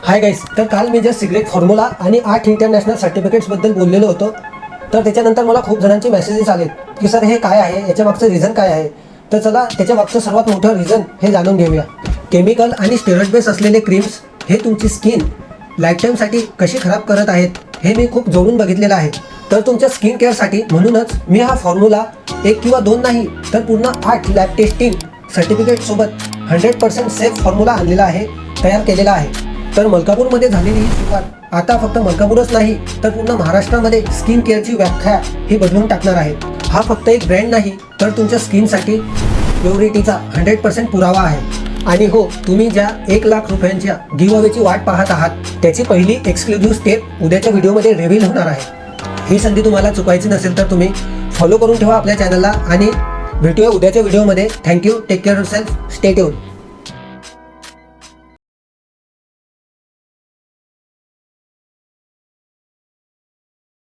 Hi guys, तर काल मी just secret formula आणि 8 इंटरनॅशनल सर्टिफिकेट्सबद्दल बोललेलो होतो. तर त्याच्यानंतर मला खूप जणांचे मेसेजेस आले की सर हे काय आहे, याच्या मागचं रिझन काय आहे. तर चला त्याच्या मागचं सर्वात मोठं रिझन हे जाणून घेऊया. केमिकल आणि स्टेरॉइड बेस असलेले क्रीम्स हे तुमची स्किन लाईफटाईमसाठी कशी खराब करत आहेत हे मी खूप जवळून बघितलेलं आहे. तर तुमच्या स्किन केअरसाठी म्हणूनच मी हा फॉर्म्युला 1 किंवा 2 नाही तर पूर्ण 8 लॅब टेस्टिंग सर्टिफिकेटसोबत 100% सेफ फॉर्म्युला आणलेला आहे, तयार केलेला आहे. तर मलकापूरमध्ये झालेली ही सुरुवात आता फक्त मलकापूरच नाही तर पूर्ण महाराष्ट्रामध्ये स्किन केअरची व्याख्या ही बदलून टाकणार आहे. हा फक्त एक ब्रँड नाही तर तुमच्या स्किनसाठी प्युरिटीचा 100% पुरावा आहे. आणि हो, तुम्ही ज्या 1 लाख रुपयांच्या गिव्ह अवेची वाट पाहत आहात त्याची पहिली एक्सक्लुझिव्ह स्टेप उद्याच्या व्हिडिओमध्ये रिव्हील होणार आहे. ही संधी तुम्हाला चुकायची नसेल तर तुम्ही फॉलो करून ठेवा आपल्या चॅनलला आणि भेटूया उद्याच्या व्हिडिओमध्ये. Thank you. Take care yourself. Stay tune.